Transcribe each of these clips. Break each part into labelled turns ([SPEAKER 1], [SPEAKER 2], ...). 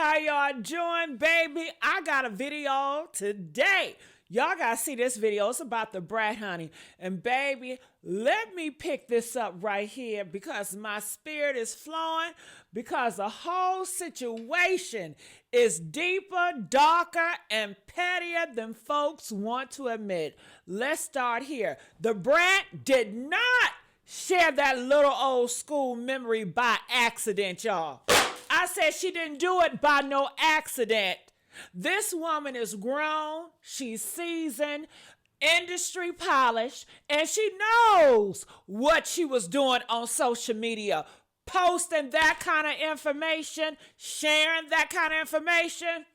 [SPEAKER 1] How y'all doing, baby? I got a video today. Y'all gotta see this video. It's about the brat, honey. And baby, let me pick this up right here because my spirit is flowing, because the whole situation is deeper, darker, and pettier than folks want to admit. Let's start here. The brat did not share that little old school memory by accident, y'all. I said she didn't do it by no accident. This woman is grown, she's seasoned, industry polished, and she knows what she was doing on social media. Posting that kind of information, sharing that kind of information.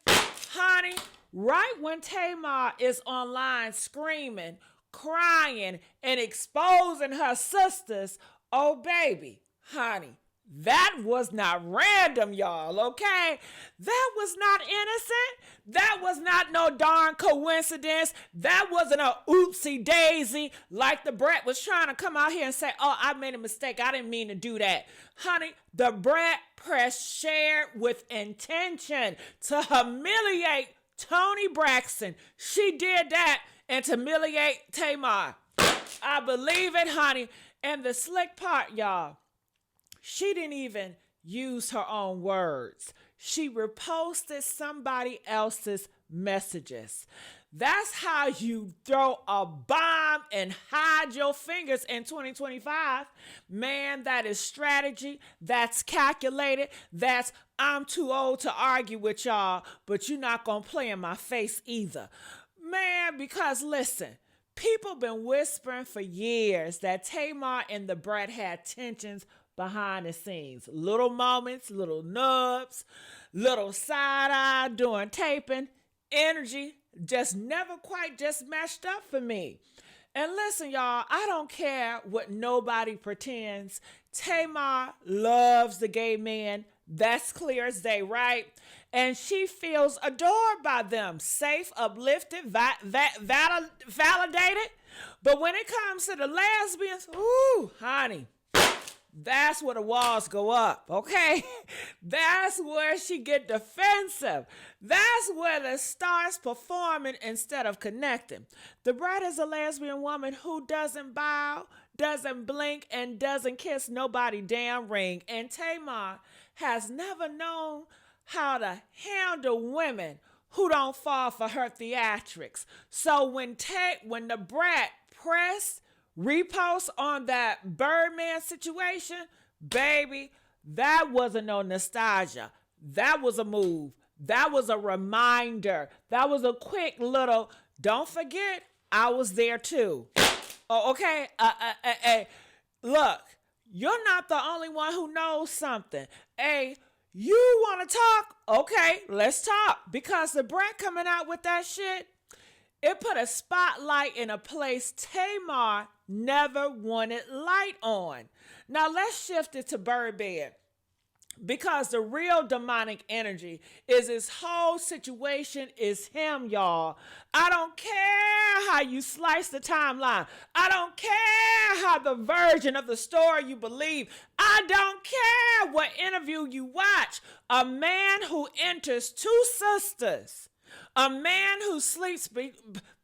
[SPEAKER 1] Honey, right when Tamar is online screaming, crying, and exposing her sisters, oh baby, honey, that was not random, y'all, okay? That was not innocent. That was not no darn coincidence. That wasn't a oopsie daisy like the brat was trying to come out here and say, oh, I made a mistake. I didn't mean to do that. Honey, the brat pressed share with intention to humiliate Toni Braxton. She did that and to humiliate Tamar. I believe it, honey. And the slick part, y'all, she didn't even use her own words. She reposted somebody else's messages. That's how you throw a bomb and hide your fingers in 2025. Man, that is strategy. That's calculated. That's I'm too old to argue with y'all, but you're not going to play in my face either. Man, because listen, people been whispering for years that Tamar and the brat had tensions behind the scenes. Little moments, little nubs, little side eye during taping. Energy just never quite just matched up for me. And listen, y'all, I don't care what nobody pretends. Tamar loves the gay men. That's clear as day, right? And she feels adored by them, safe, uplifted, validated. But when it comes to the lesbians, ooh, honey, that's where the walls go up, okay? That's where she get defensive. That's where it starts performing instead of connecting. The brat is a lesbian woman who doesn't bow, doesn't blink, and doesn't kiss nobody damn ring. And Tamar has never known how to handle women who don't fall for her theatrics. So when the brat pressed repost on that Birdman situation, baby, that wasn't no nostalgia. That was a move. That was a reminder. That was a quick little, don't forget, I was there too. Oh, okay? Look, you're not the only one who knows something. Hey, you want to talk? Okay, let's talk. Because the brat coming out with that shit, it put a spotlight in a place Tamar never wanted light on. Now let's shift it to Birdman, because the real demonic energy is this whole situation is him, y'all. I don't care how you slice the timeline. I don't care how the version of the story you believe. I don't care what interview you watch. A man who enters two sisters, a man who sleeps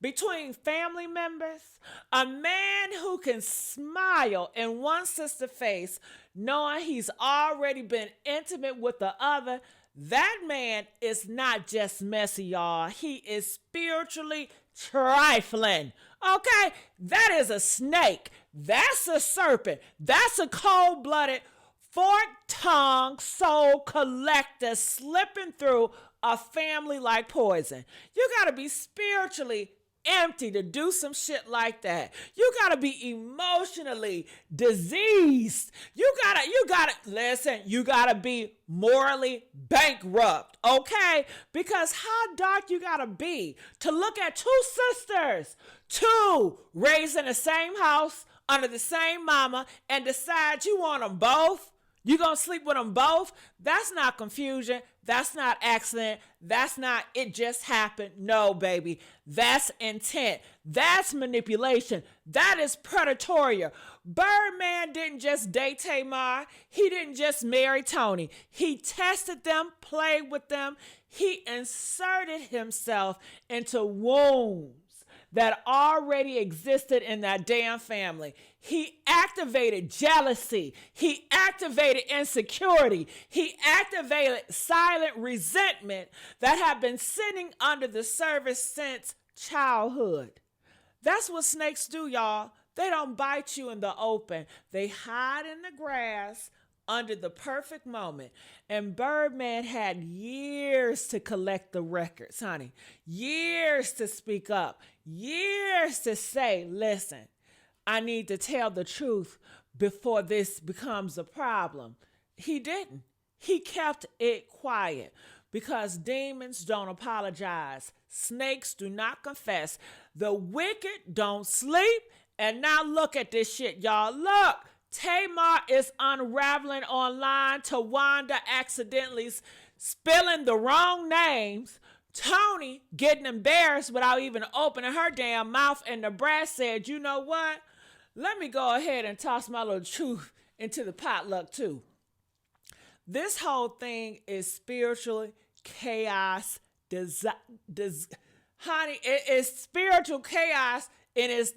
[SPEAKER 1] between family members, a man who can smile in one sister's face knowing he's already been intimate with the other. That man is not just messy, y'all. He is spiritually trifling. Okay? That is a snake. That's a serpent. That's a cold-blooded, fork-tongued soul collector slipping through a family like poison. You got to be spiritually empty to do some shit like that. You got to be emotionally diseased. You got to listen, you got to be morally bankrupt, okay? Because how dark you got to be to look at two sisters, two raised in the same house, under the same mama, and decide you want them both? You gonna sleep with them both? That's not confusion. That's not accident. That's not it just happened. No, baby. That's intent. That's manipulation. That is predatory. Birdman didn't just date Tamar. He didn't just marry Toni. He tested them, played with them. He inserted himself into wounds that already existed in that damn family. He activated jealousy. He activated insecurity. He activated silent resentment that had been sitting under the surface since childhood. That's what snakes do, y'all. They don't bite you in the open. They hide in the grass under the perfect moment. And Birdman had years to collect the records, honey. Years to speak up. Years to say, listen, I need to tell the truth before this becomes a problem. He didn't. He kept it quiet because demons don't apologize. Snakes do not confess. The wicked don't sleep. And now look at this shit, y'all. Look, Tamar is unraveling online. Tawanda accidentally spilling the wrong names. Toni getting embarrassed without even opening her damn mouth. And DaBrat said, you know what? Let me go ahead and toss my little truth into the potluck too. This whole thing is spiritual chaos. Honey, it is spiritual chaos. It is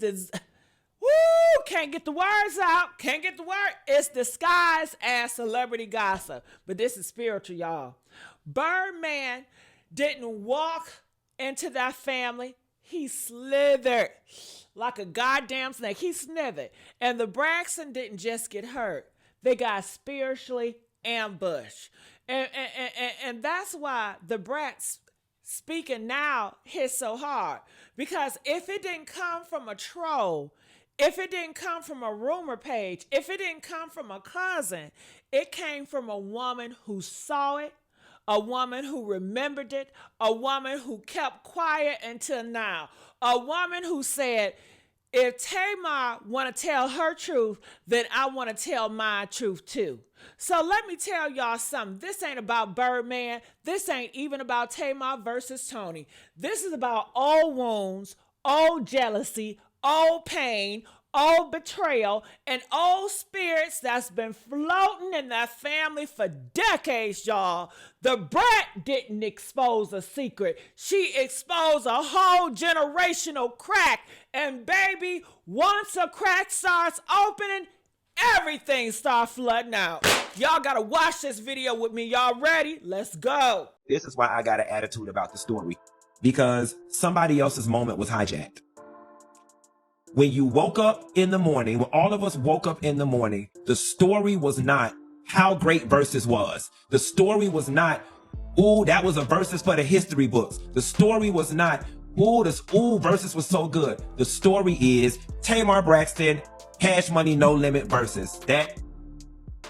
[SPEAKER 1] can't get the words out. Can't get the word. It's disguised as celebrity gossip. But this is spiritual, y'all. Birdman didn't walk into that family. He slithered like a goddamn snake. He slithered. And the Braxton didn't just get hurt. They got spiritually ambushed. And that's why DaBrat speaking now hits so hard. Because if it didn't come from a troll, if it didn't come from a rumor page, if it didn't come from a cousin, it came from a woman who saw it, a woman who remembered it, a woman who kept quiet until now, a woman who said, if Tamar want to tell her truth, then I want to tell my truth too. So let me tell y'all something. This ain't about Birdman. This ain't even about Tamar versus Toni. This is about old wounds, old jealousy, old pain, old betrayal, and old spirits that's been floating in that family for decades, y'all. DaBrat didn't expose a secret. She exposed a whole generational crack. And baby, once a crack starts opening, everything starts flooding out. Y'all gotta watch this video with me. Y'all ready? Let's go.
[SPEAKER 2] This is why I got an attitude about the story. Because somebody else's moment was hijacked. When you woke up in the morning, when all of us woke up in the morning, the story was not how great Versus was. The story was not, ooh, that was a Versus for the history books. The story was not, ooh, Versus was so good. The story is Tamar Braxton, Cash Money No Limit Versus. That,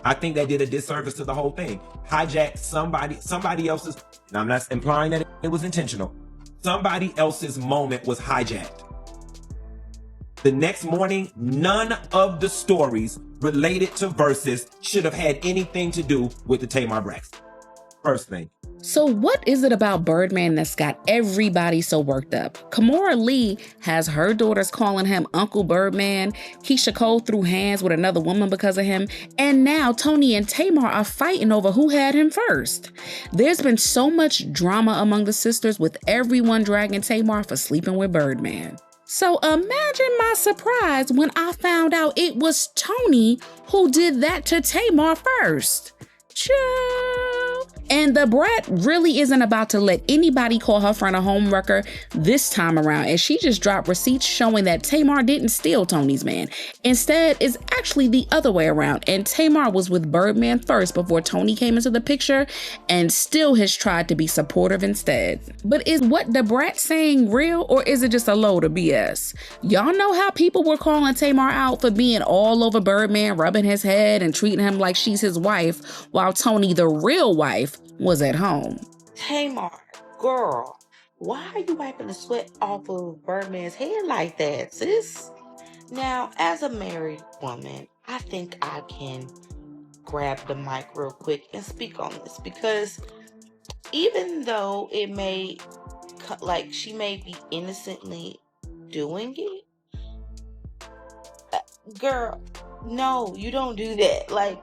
[SPEAKER 2] I think that did a disservice to the whole thing. Hijacked somebody else's, and I'm not implying that it was intentional. Somebody else's moment was hijacked. The next morning, none of the stories related to Versus should have had anything to do with the Tamar Braxton. First thing.
[SPEAKER 3] So what is it about Birdman that's got everybody so worked up? Kimora Lee has her daughters calling him Uncle Birdman. Keisha Cole threw hands with another woman because of him. And now Toni and Tamar are fighting over who had him first. There's been so much drama among the sisters, with everyone dragging Tamar for sleeping with Birdman. So imagine my surprise when I found out it was Toni who did that to Tamar first. Chill. And DaBrat really isn't about to let anybody call her friend a homewrecker this time around, and she just dropped receipts showing that Tamar didn't steal Toni's man. Instead, it's actually the other way around, and Tamar was with Birdman first before Toni came into the picture, and still has tried to be supportive instead. But is what DaBrat saying real, or is it just a load of BS? Y'all know how people were calling Tamar out for being all over Birdman, rubbing his head and treating him like she's his wife, while Toni, the real wife, was at home.
[SPEAKER 4] Tamar, girl, why are you wiping the sweat off of Birdman's head like that, sis? Now, as a married woman, I think I can grab the mic real quick and speak on this, because even though it may, like, she may be innocently doing it, girl, No, you don't do that. Like,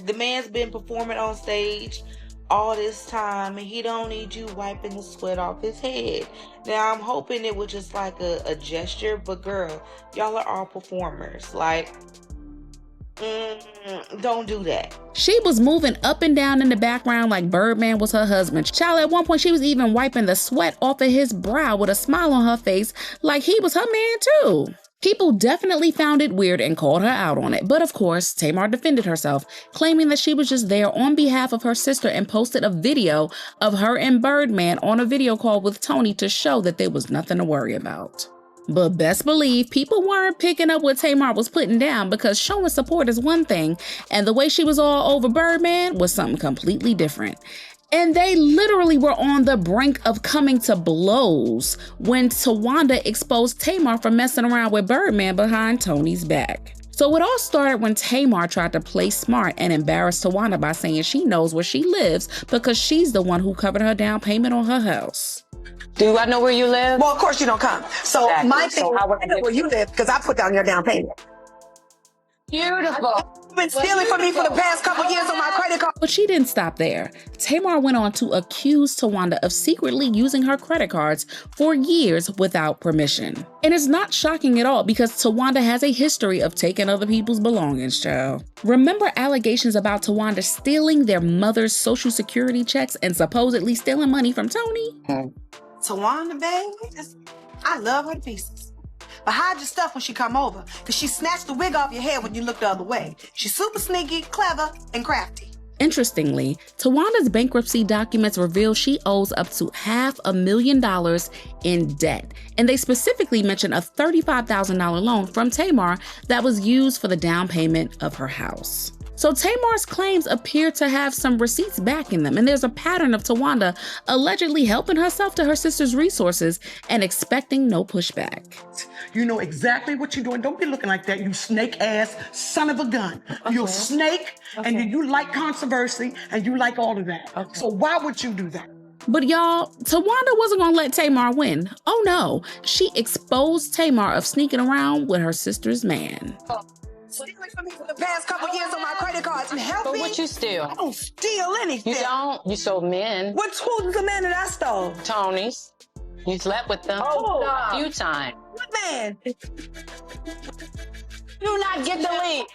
[SPEAKER 4] the man's been performing on stage all this time, and he don't need you wiping the sweat off his head. Now, I'm hoping it was just like a gesture, but girl, y'all are all performers. Like, don't do that.
[SPEAKER 3] She was moving up and down in the background like Birdman was her husband. Child, at one point she was even wiping the sweat off of his brow with a smile on her face like he was her man too. People definitely found it weird and called her out on it, but of course, Tamar defended herself, claiming that she was just there on behalf of her sister and posted a video of her and Birdman on a video call with Toni to show that there was nothing to worry about. But best believe people weren't picking up what Tamar was putting down, because showing support is one thing, and the way she was all over Birdman was something completely different. And they literally were on the brink of coming to blows when Towanda exposed Tamar for messing around with Birdman behind Toni's back. So it all started when Tamar tried to play smart and embarrass Towanda by saying she knows where she lives because she's the one who covered her down payment on her house.
[SPEAKER 5] Do I know where you live?
[SPEAKER 6] Well, of course you don't come. So
[SPEAKER 5] Exactly.
[SPEAKER 6] my thing,
[SPEAKER 5] So
[SPEAKER 6] I know where you live because I put down your down payment.
[SPEAKER 5] Beautiful.
[SPEAKER 6] You've been stealing from me for the past couple years on my credit card.
[SPEAKER 3] But she didn't stop there. Tamar went on to accuse Towanda of secretly using her credit cards for years without permission. And it's not shocking at all because Towanda has a history of taking other people's belongings, child. Remember allegations about Towanda stealing their mother's social security checks and supposedly stealing money from Toni?
[SPEAKER 6] Towanda, baby, I love her to pieces. But hide your stuff when she come over, because she snatched the wig off your head when you look the other way. She's super sneaky, clever, and crafty.
[SPEAKER 3] Interestingly, Tawanda's bankruptcy documents reveal she owes up to $500,000 in debt. And they specifically mention a $35,000 loan from Tamar that was used for the down payment of her house. So Tamar's claims appear to have some receipts backing them, and there's a pattern of Towanda allegedly helping herself to her sister's resources and expecting no pushback.
[SPEAKER 7] You know exactly what you're doing. Don't be looking like that, you snake-ass son of a gun. Okay. You're a snake, and you like controversy, and you like all of that. Okay. So why would you do that?
[SPEAKER 3] But y'all, Towanda wasn't gonna let Tamar win. Oh no, she exposed Tamar of sneaking around with her sister's man.
[SPEAKER 6] Stealing from me for the past couple years on my credit cards and help
[SPEAKER 5] But
[SPEAKER 6] me.
[SPEAKER 5] what you steal?
[SPEAKER 6] I don't steal anything.
[SPEAKER 5] You don't? You stole men.
[SPEAKER 6] Who's the man that I stole?
[SPEAKER 5] Tony's. You slept with them a few times.
[SPEAKER 6] What man?
[SPEAKER 5] Do not get the lead.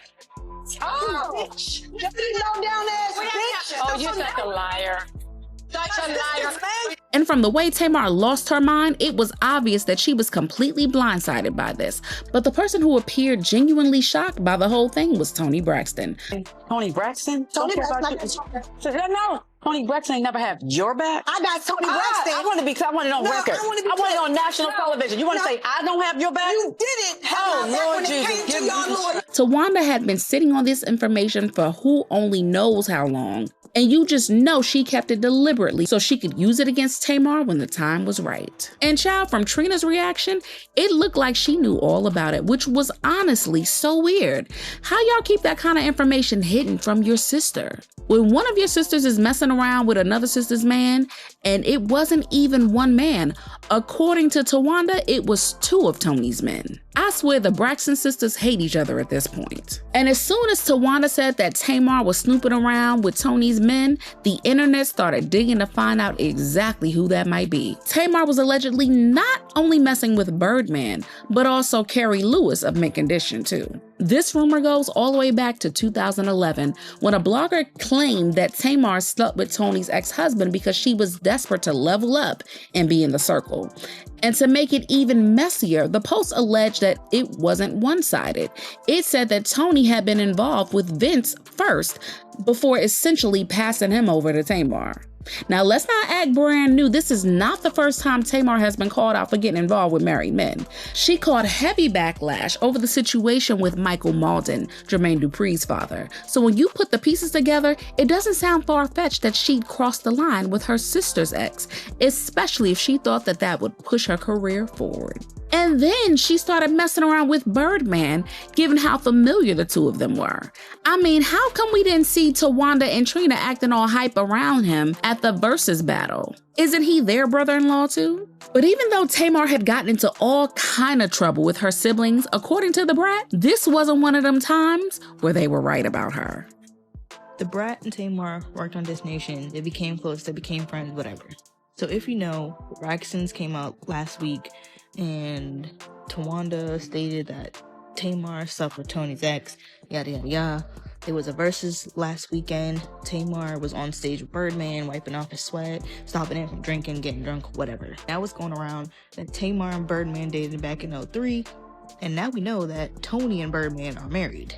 [SPEAKER 6] Oh, bitch. You low down ass bitch.
[SPEAKER 5] Oh, you're such a liar. Such a liar.
[SPEAKER 3] And from the way Tamar lost her mind, it was obvious that she was completely blindsided by this. But the person who appeared genuinely shocked by the whole thing was Toni Braxton.
[SPEAKER 5] Toni Braxton?
[SPEAKER 6] Toni Braxton.
[SPEAKER 5] No. Toni Braxton ain't never had your back.
[SPEAKER 6] I got Toni Braxton.
[SPEAKER 5] I want it on record. I want it on national television. You want to say I don't have your back?
[SPEAKER 6] You didn't have
[SPEAKER 5] Oh,
[SPEAKER 6] my back
[SPEAKER 5] Lord
[SPEAKER 6] when it
[SPEAKER 5] Jesus,
[SPEAKER 6] came to your lawyer.
[SPEAKER 3] Towanda had been sitting on this information for who only knows how long. And you just know she kept it deliberately so she could use it against Tamar when the time was right. And child, from Trina's reaction, it looked like she knew all about it, which was honestly so weird. How y'all keep that kind of information hidden from your sister? When one of your sisters is messing around with another sister's man, and it wasn't even one man. According to Towanda, it was two of Toni's men. I swear the Braxton sisters hate each other at this point. And as soon as Towanda said that Tamar was snooping around with Toni's men, the internet started digging to find out exactly who that might be. Tamar was allegedly not only messing with Birdman, but also Carrie Lewis of Mint Condition too. This rumor goes all the way back to 2011 when a blogger claimed that Tamar slept with Toni's ex-husband because she was desperate to level up and be in the circle. And to make it even messier, the post alleged that it wasn't one-sided. It said that Toni had been involved with Vince first before essentially passing him over to Tamar. Now, let's not act brand new. This is not the first time Tamar has been called out for getting involved with married men. She caught heavy backlash over the situation with Michael Malden, Jermaine Dupri's father. So when you put the pieces together, it doesn't sound far-fetched that she'd crossed the line with her sister's ex, especially if she thought that that would push her career forward. And then she started messing around with Birdman, given how familiar the two of them were. I mean, how come we didn't see Towanda and Trina acting all hype around him at the Versus battle? Isn't he their brother-in-law too? But even though Tamar had gotten into all kind of trouble with her siblings, according to DaBrat, this wasn't one of them times where they were right about her.
[SPEAKER 8] DaBrat and Tamar worked on This Nation. They became close, they became friends, whatever. So if you know, Braxton's came out last week, and Towanda stated that Tamar slept with Tony's ex, yada yada yada. There was a Versus last weekend. Tamar was on stage with Birdman, wiping off his sweat, stopping him from drinking, getting drunk, whatever. Now it's going around that Tamar and Birdman dated back in 2003, and now we know that Toni and Birdman are married.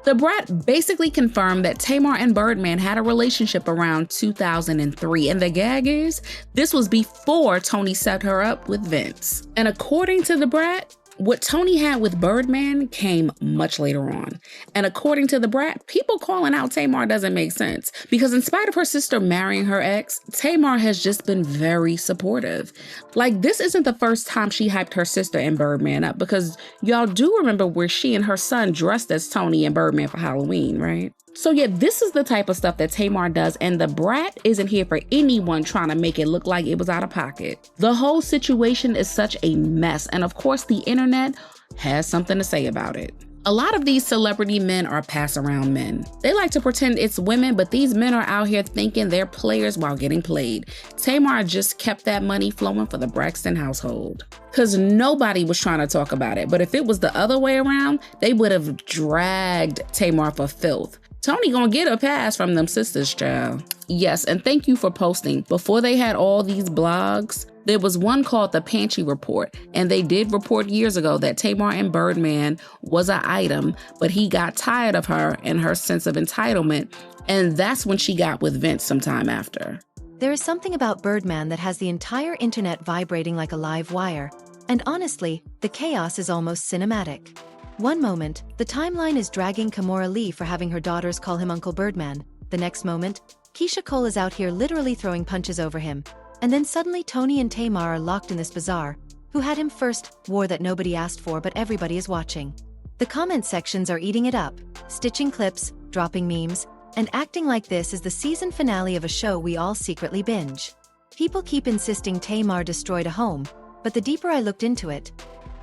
[SPEAKER 3] DaBrat basically confirmed that Tamar and Birdman had a relationship around 2003, and the gag is, this was before Toni set her up with Vince. And according to DaBrat, what Toni had with Birdman came much later on. And according to DaBrat, people calling out Tamar doesn't make sense, because in spite of her sister marrying her ex, Tamar has just been very supportive. Like, this isn't the first time she hyped her sister and Birdman up, because y'all do remember where she and her son dressed as Toni and Birdman for Halloween, right? So yeah, this is the type of stuff that Tamar does, and DaBrat isn't here for anyone trying to make it look like it was out of pocket. The whole situation is such a mess, and of course the internet has something to say about it. A lot of these celebrity men are pass-around men. They like to pretend it's women, but these men are out here thinking they're players while getting played. Tamar just kept that money flowing for the Braxton household. Because nobody was trying to talk about it, but if it was the other way around, they would have dragged Tamar for filth. Toni gonna get a pass from them sisters, child. Yes, and thank you for posting. Before they had all these blogs, there was one called the Pantry Report, and they did report years ago that Tamar and Birdman was an item, but he got tired of her and her sense of entitlement, and that's when she got with Vince sometime after.
[SPEAKER 9] There is something about Birdman that has the entire internet vibrating like a live wire, and honestly, the chaos is almost cinematic. One moment, the timeline is dragging Kimora Lee for having her daughters call him Uncle Birdman. The next moment, Keisha Cole is out here literally throwing punches over him. And then suddenly Toni and Tamar are locked in this bazaar. Who had him first? War that nobody asked for, but everybody is watching. The comment sections are eating it up, stitching clips, dropping memes, and acting like this is the season finale of a show we all secretly binge. People keep insisting Tamar destroyed a home, but the deeper I looked into it,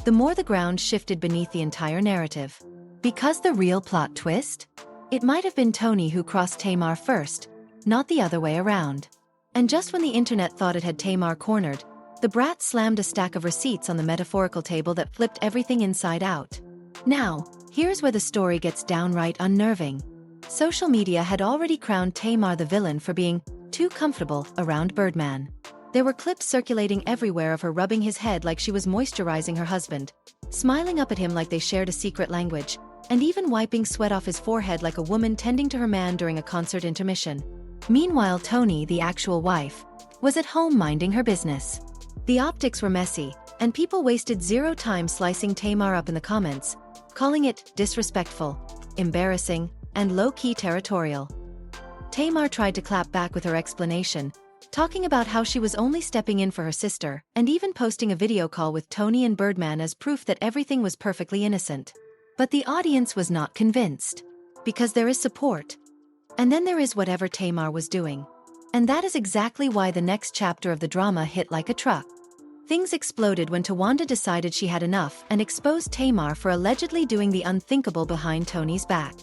[SPEAKER 9] the more the ground shifted beneath the entire narrative. Because the real plot twist? It might have been Toni who crossed Tamar first, not the other way around. And just when the internet thought it had Tamar cornered, the brat slammed a stack of receipts on the metaphorical table that flipped everything inside out. Now, here's where the story gets downright unnerving. Social media had already crowned Tamar the villain for being too comfortable around Birdman. There were clips circulating everywhere of her rubbing his head like she was moisturizing her husband, smiling up at him like they shared a secret language, and even wiping sweat off his forehead like a woman tending to her man during a concert intermission. Meanwhile, Toni, the actual wife, was at home minding her business. The optics were messy, and people wasted zero time slicing Tamar up in the comments, calling it disrespectful, embarrassing, and low-key territorial. Tamar tried to clap back with her explanation, talking about how she was only stepping in for her sister, and even posting a video call with Toni and Birdman as proof that everything was perfectly innocent. But the audience was not convinced. Because there is support. And then there is whatever Tamar was doing. And that is exactly why the next chapter of the drama hit like a truck. Things exploded when Towanda decided she had enough and exposed Tamar for allegedly doing the unthinkable behind Toni's back.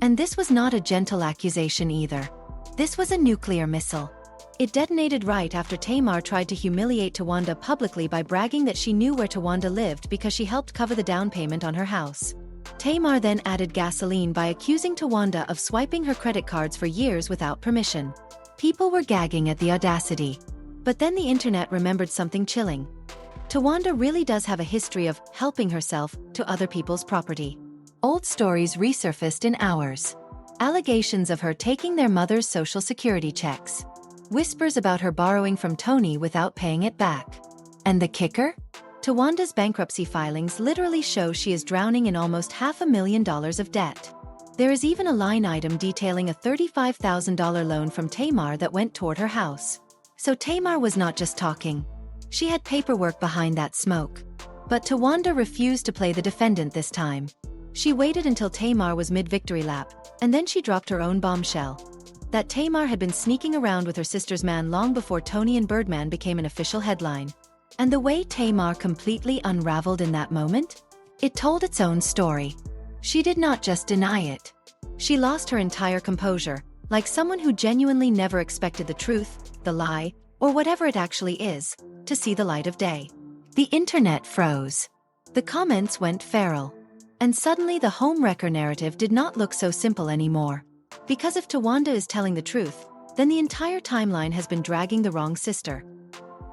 [SPEAKER 9] And this was not a gentle accusation either. This was a nuclear missile. It detonated right after Tamar tried to humiliate Towanda publicly by bragging that she knew where Towanda lived because she helped cover the down payment on her house. Tamar then added gasoline by accusing Towanda of swiping her credit cards for years without permission. People were gagging at the audacity. But then the internet remembered something chilling. Towanda really does have a history of helping herself to other people's property. Old stories resurfaced in hours. Allegations of her taking their mother's social security checks. Whispers about her borrowing from Toni without paying it back. And the kicker? Towanda's bankruptcy filings literally show she is drowning in almost $500,000 of debt. There is even a line item detailing a $35,000 loan from Tamar that went toward her house. So Tamar was not just talking. She had paperwork behind that smoke. But Tawanda refused to play the defendant this time. She waited until Tamar was mid-victory lap, and then she dropped her own bombshell. That Tamar had been sneaking around with her sister's man long before Toni and Birdman became an official headline. And the way Tamar completely unraveled in that moment? It told its own story. She did not just deny it. She lost her entire composure, like someone who genuinely never expected the truth, the lie, or whatever it actually is, to see the light of day. The internet froze. The comments went feral. And suddenly the homewrecker narrative did not look so simple anymore. Because if Tawanda is telling the truth, then the entire timeline has been dragging the wrong sister.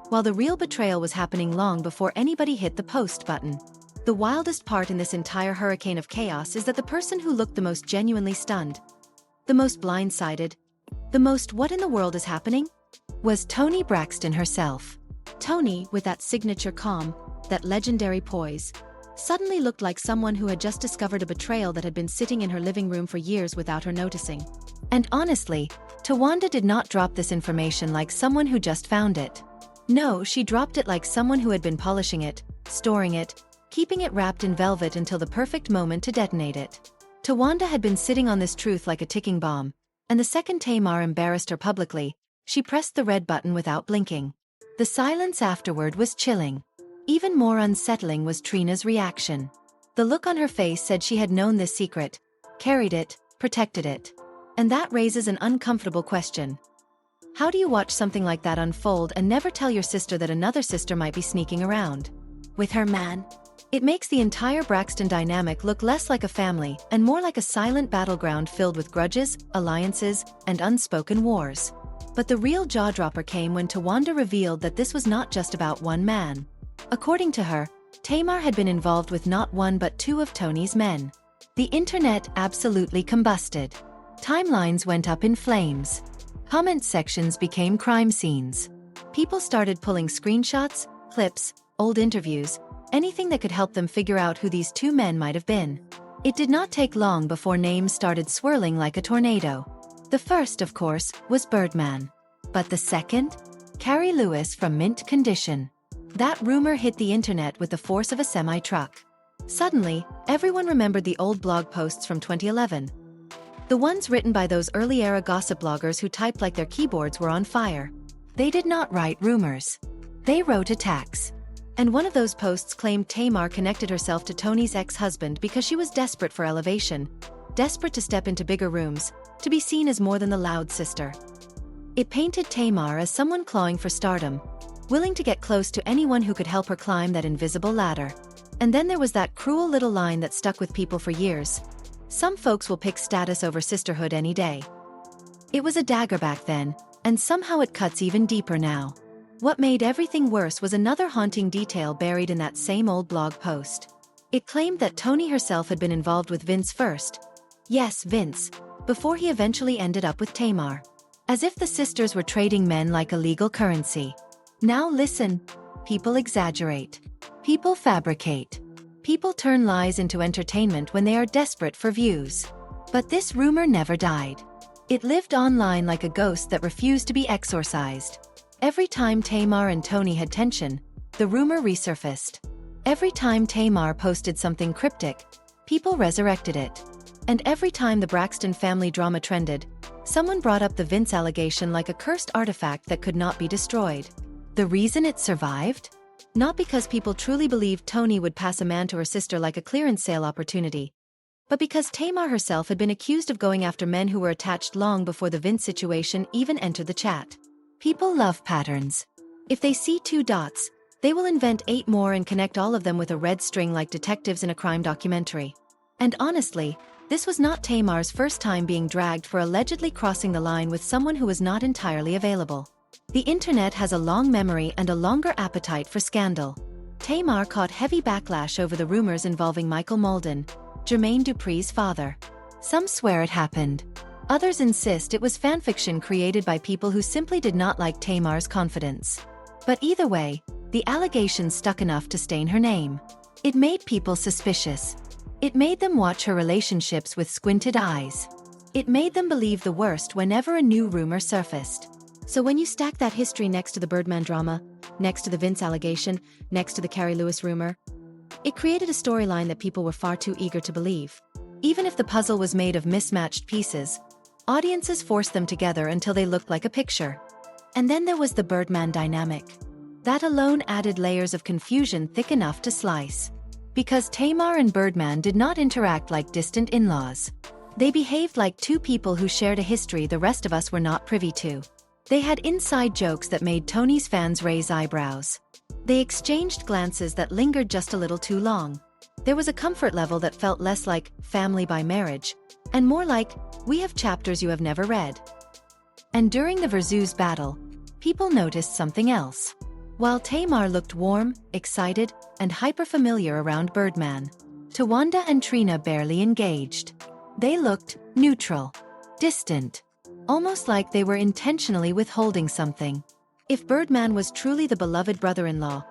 [SPEAKER 9] While the real betrayal was happening long before anybody hit the post button. The wildest part in this entire hurricane of chaos is that the person who looked the most genuinely stunned, the most blindsided, the most what in the world is happening, was Toni Braxton herself. Toni, with that signature calm, that legendary poise, suddenly looked like someone who had just discovered a betrayal that had been sitting in her living room for years without her noticing. And honestly, Tawanda did not drop this information like someone who just found it. No, she dropped it like someone who had been polishing it, storing it, keeping it wrapped in velvet until the perfect moment to detonate it. Tawanda had been sitting on this truth like a ticking bomb, and the second Tamar embarrassed her publicly, she pressed the red button without blinking. The silence afterward was chilling. Even more unsettling was Trina's reaction. The look on her face said she had known this secret, carried it, protected it. And that raises an uncomfortable question. How do you watch something like that unfold and never tell your sister that another sister might be sneaking around with her man? It makes the entire Braxton dynamic look less like a family and more like a silent battleground filled with grudges, alliances, and unspoken wars. But the real jaw-dropper came when Tawanda revealed that this was not just about one man. According to her, Tamar had been involved with not one but two of Toni's men. The internet absolutely combusted. Timelines went up in flames. Comment sections became crime scenes. People started pulling screenshots, clips, old interviews, anything that could help them figure out who these two men might have been. It did not take long before names started swirling like a tornado. The first, of course, was Birdman. But the second? Carrie Lewis from Mint Condition. That rumor hit the internet with the force of a semi-truck. Suddenly, everyone remembered the old blog posts from 2011. The ones written by those early-era gossip bloggers who typed like their keyboards were on fire. They did not write rumors. They wrote attacks. And one of those posts claimed Tamar connected herself to Toni's ex-husband because she was desperate for elevation, desperate to step into bigger rooms, to be seen as more than the loud sister. It painted Tamar as someone clawing for stardom, willing to get close to anyone who could help her climb that invisible ladder. And then there was that cruel little line that stuck with people for years. Some folks will pick status over sisterhood any day. It was a dagger back then, and somehow it cuts even deeper now. What made everything worse was another haunting detail buried in that same old blog post. It claimed that Toni herself had been involved with Vince first. Yes, Vince, before he eventually ended up with Tamar. As if the sisters were trading men like a legal currency. Now listen, people exaggerate. People fabricate. People turn lies into entertainment when they are desperate for views. But this rumor never died. It lived online like a ghost that refused to be exorcised. Every time Tamar and Toni had tension, the rumor resurfaced. Every time Tamar posted something cryptic, people resurrected it. And every time the Braxton family drama trended, someone brought up the Vince allegation like a cursed artifact that could not be destroyed. The reason it survived? Not because people truly believed Toni would pass a man to her sister like a clearance sale opportunity, but because Tamar herself had been accused of going after men who were attached long before the Vince situation even entered the chat. People love patterns. If they see 2 dots, they will invent 8 more and connect all of them with a red string like detectives in a crime documentary. And honestly, this was not Tamar's first time being dragged for allegedly crossing the line with someone who was not entirely available. The internet has a long memory and a longer appetite for scandal. Tamar caught heavy backlash over the rumors involving Michael Malden, Jermaine Dupri's father. Some swear it happened. Others insist it was fanfiction created by people who simply did not like Tamar's confidence. But either way, the allegations stuck enough to stain her name. It made people suspicious. It made them watch her relationships with squinted eyes. It made them believe the worst whenever a new rumor surfaced. So when you stack that history next to the Birdman drama, next to the Vince allegation, next to the Carrie Lewis rumor, It created a storyline that people were far too eager to believe. Even if the puzzle was made of mismatched pieces, audiences forced them together until they looked like a picture. And then there was the Birdman dynamic. That alone added layers of confusion thick enough to slice. Because Tamar and Birdman did not interact like distant in-laws. They behaved like two people who shared a history the rest of us were not privy to. They had inside jokes that made Toni's fans raise eyebrows. They exchanged glances that lingered just a little too long. There was a comfort level that felt less like family by marriage, and more like, we have chapters you have never read. And during the Versus battle, people noticed something else. While Tamar looked warm, excited, and hyper-familiar around Birdman, Towanda and Trina barely engaged. They looked neutral, distant, almost like they were intentionally withholding something. If Birdman was truly the beloved brother-in-law,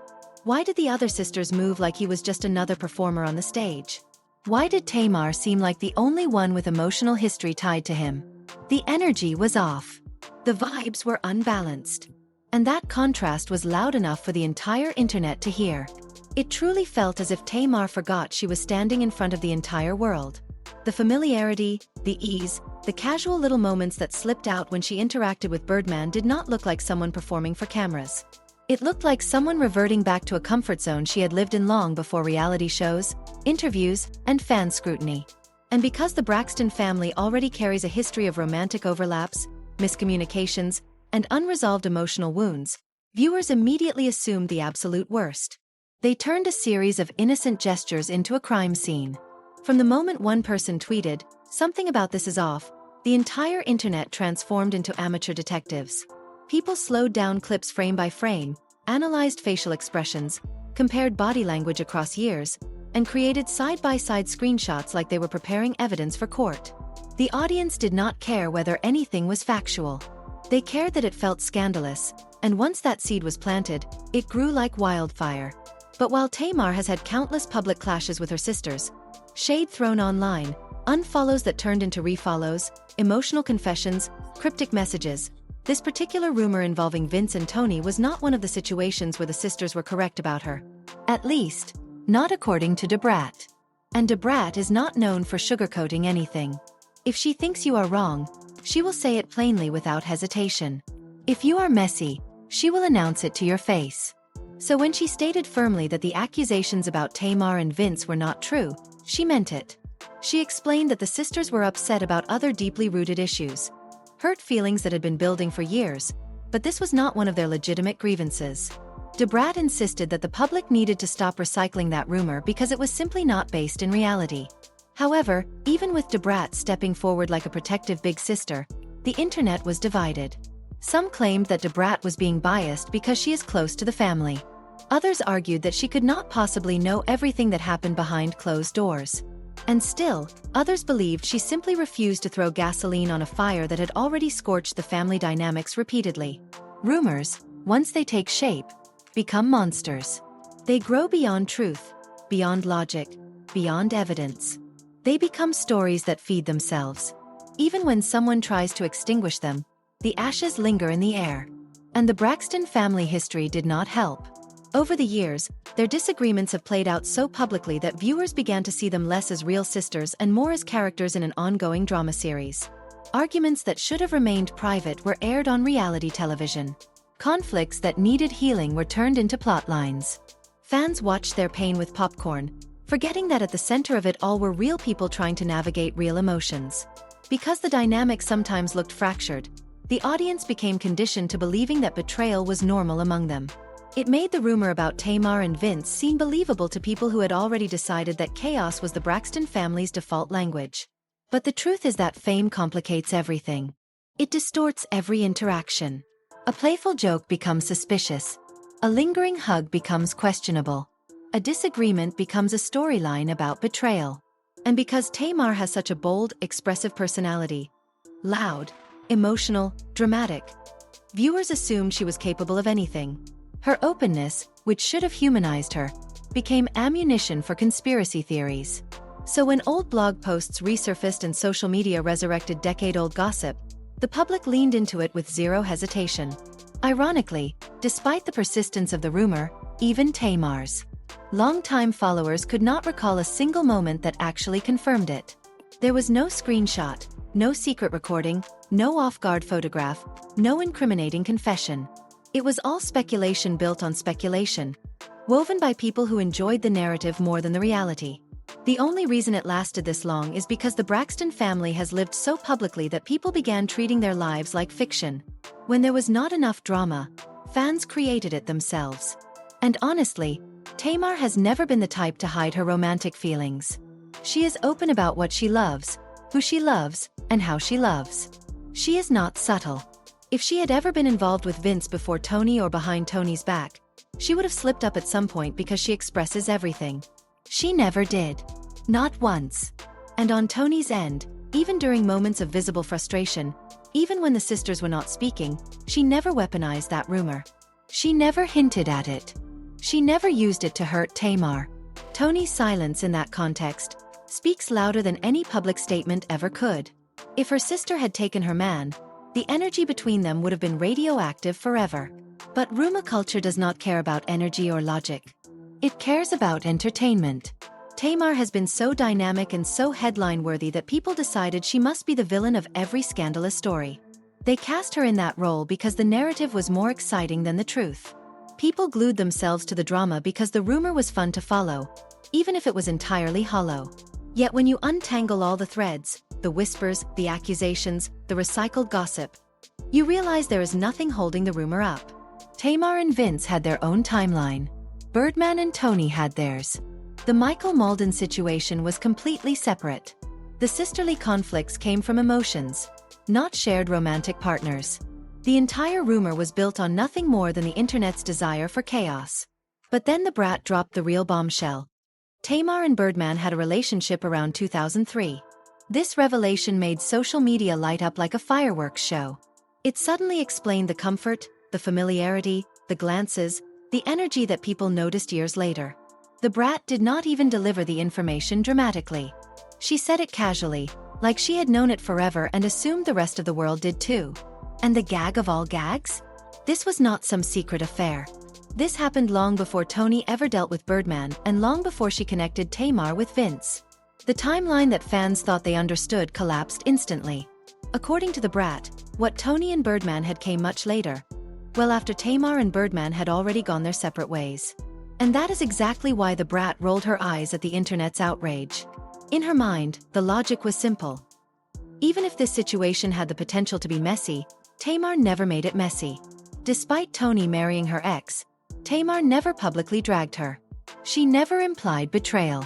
[SPEAKER 9] why did the other sisters move like he was just another performer on the stage? Why did Tamar seem like the only one with emotional history tied to him? The energy was off. The vibes were unbalanced. And that contrast was loud enough for the entire internet to hear. It truly felt as if Tamar forgot she was standing in front of the entire world. The familiarity, the ease, the casual little moments that slipped out when she interacted with Birdman did not look like someone performing for cameras. It looked like someone reverting back to a comfort zone she had lived in long before reality shows, interviews, and fan scrutiny. And because the Braxton family already carries a history of romantic overlaps, miscommunications, and unresolved emotional wounds, viewers immediately assumed the absolute worst. They turned a series of innocent gestures into a crime scene. From the moment one person tweeted, "Something about this is off," the entire internet transformed into amateur detectives. People slowed down clips frame by frame, analyzed facial expressions, compared body language across years, and created side-by-side screenshots like they were preparing evidence for court. The audience did not care whether anything was factual. They cared that it felt scandalous, and once that seed was planted, it grew like wildfire. But while Tamar has had countless public clashes with her sisters, shade thrown online, unfollows that turned into refollows, emotional confessions, cryptic messages, this particular rumor involving Vince and Toni was not one of the situations where the sisters were correct about her. At least, not according to DaBrat. And DaBrat is not known for sugarcoating anything. If she thinks you are wrong, she will say it plainly without hesitation. If you are messy, she will announce it to your face. So when she stated firmly that the accusations about Tamar and Vince were not true, she meant it. She explained that the sisters were upset about other deeply rooted issues. Hurt feelings that had been building for years, but this was not one of their legitimate grievances. DaBrat insisted that the public needed to stop recycling that rumor because it was simply not based in reality. However, even with DaBrat stepping forward like a protective big sister, the internet was divided. Some claimed that DaBrat was being biased because she is close to the family. Others argued that she could not possibly know everything that happened behind closed doors. And still, others believed she simply refused to throw gasoline on a fire that had already scorched the family dynamics repeatedly. Rumors, once they take shape, become monsters. They grow beyond truth, beyond logic, beyond evidence. They become stories that feed themselves. Even when someone tries to extinguish them, the ashes linger in the air. And the Braxton family history did not help. Over the years, their disagreements have played out so publicly that viewers began to see them less as real sisters and more as characters in an ongoing drama series. Arguments that should have remained private were aired on reality television. Conflicts that needed healing were turned into plot lines. Fans watched their pain with popcorn, forgetting that at the center of it all were real people trying to navigate real emotions. Because the dynamic sometimes looked fractured, the audience became conditioned to believing that betrayal was normal among them. It made the rumor about Tamar and Vince seem believable to people who had already decided that chaos was the Braxton family's default language. But the truth is that fame complicates everything. It distorts every interaction. A playful joke becomes suspicious. A lingering hug becomes questionable. A disagreement becomes a storyline about betrayal. And because Tamar has such a bold, expressive personality, loud, emotional, dramatic, viewers assumed she was capable of anything. Her openness, which should have humanized her, became ammunition for conspiracy theories. So when old blog posts resurfaced and social media resurrected decade-old gossip, the public leaned into it with zero hesitation. Ironically, despite the persistence of the rumor, even Tamar's Longtime followers could not recall a single moment that actually confirmed it. There was no screenshot, no secret recording, no off-guard photograph, no incriminating confession. It was all speculation built on speculation, woven by people who enjoyed the narrative more than the reality. The only reason it lasted this long is because the Braxton family has lived so publicly that people began treating their lives like fiction. When there was not enough drama, fans created it themselves. And honestly, Tamar has never been the type to hide her romantic feelings. She is open about what she loves, who she loves, and how she loves. She is not subtle. If she had ever been involved with Vince before Toni or behind Toni's back, she would have slipped up at some point because she expresses everything. She never did. Not once. And on Toni's end, even during moments of visible frustration, even when the sisters were not speaking, she never weaponized that rumor. She never hinted at it. She never used it to hurt Tamar. Toni's silence in that context speaks louder than any public statement ever could. If her sister had taken her man, the energy between them would have been radioactive forever. But rumor culture does not care about energy or logic. It cares about entertainment. Tamar has been so dynamic and so headline-worthy that people decided she must be the villain of every scandalous story. They cast her in that role because the narrative was more exciting than the truth. People glued themselves to the drama because the rumor was fun to follow, even if it was entirely hollow. Yet when you untangle all the threads, the whispers, the accusations, the recycled gossip, you realize there is nothing holding the rumor up. Tamar and Vince had their own timeline. Birdman and Toni had theirs. The Michael Malden situation was completely separate. The sisterly conflicts came from emotions, not shared romantic partners. The entire rumor was built on nothing more than the internet's desire for chaos. But then DaBrat dropped the real bombshell. Tamar and Birdman had a relationship around 2003. This revelation made social media light up like a fireworks show. It suddenly explained the comfort, the familiarity, the glances, the energy that people noticed years later. DaBrat did not even deliver the information dramatically. She said it casually, like she had known it forever and assumed the rest of the world did too. And the gag of all gags? This was not some secret affair. This happened long before Toni ever dealt with Birdman and long before she connected Tamar with Vince. The timeline that fans thought they understood collapsed instantly. According to DaBrat, what Toni and Birdman had came much later. Well, after Tamar and Birdman had already gone their separate ways. And that is exactly why DaBrat rolled her eyes at the internet's outrage. In her mind, the logic was simple. Even if this situation had the potential to be messy, Tamar never made it messy. Despite Toni marrying her ex, Tamar never publicly dragged her. She never implied betrayal.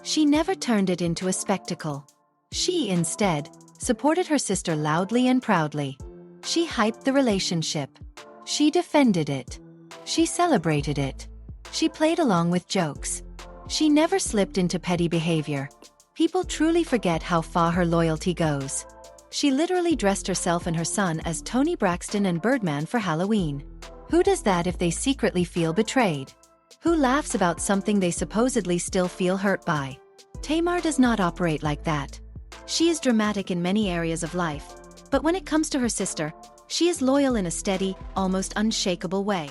[SPEAKER 9] She never turned it into a spectacle. She, instead, supported her sister loudly and proudly. She hyped the relationship. She defended it. She celebrated it. She played along with jokes. She never slipped into petty behavior. People truly forget how far her loyalty goes. She literally dressed herself and her son as Toni Braxton and Birdman for Halloween. Who does that if they secretly feel betrayed? Who laughs about something they supposedly still feel hurt by? Tamar does not operate like that. She is dramatic in many areas of life, but when it comes to her sister, she is loyal in a steady, almost unshakable way.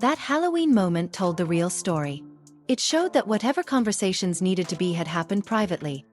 [SPEAKER 9] That Halloween moment told the real story. It showed that whatever conversations needed to be had happened privately,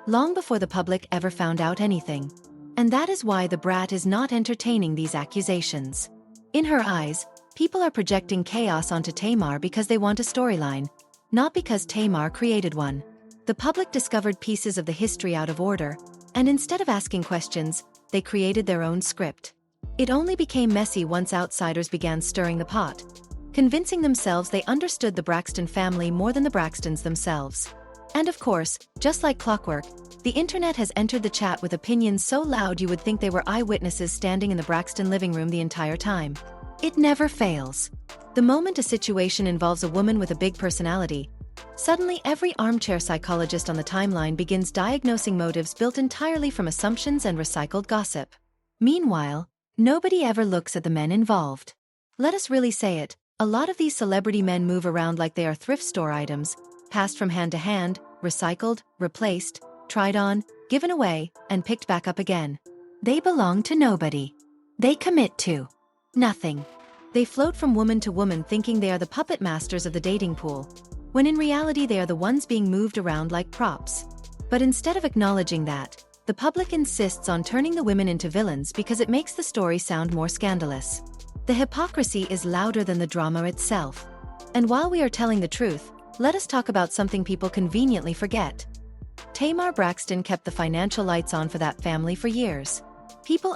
[SPEAKER 9] long before the public ever found out anything. And that is why DaBrat is not entertaining these accusations. In her eyes, people are projecting chaos onto Tamar because they want a storyline, not because Tamar created one. The public discovered pieces of the history out of order, and instead of asking questions, they created their own script. It only became messy once outsiders began stirring the pot, convincing themselves they understood the Braxton family more than the Braxtons themselves. And of course, just like clockwork, the internet has entered the chat with opinions so loud you would think they were eyewitnesses standing in the Braxton living room the entire time. It never fails. The moment a situation involves a woman with a big personality, suddenly every armchair psychologist on the timeline begins diagnosing motives built entirely from assumptions and recycled gossip. Meanwhile, nobody ever looks at the men involved. Let us really say it, a lot of these celebrity men move around like they are thrift store items, passed from hand to hand, recycled, replaced, tried on, given away, and picked back up again. They belong to nobody. They commit to nothing. They float from woman to woman thinking they are the puppet masters of the dating pool. when in reality they are the ones being moved around like props. But instead of acknowledging that, the public insists on turning the women into villains because it makes the story sound more scandalous. The hypocrisy is louder than the drama itself. And while we are telling the truth, let us talk about something people conveniently forget. Tamar Braxton kept the financial lights on for that family for years. People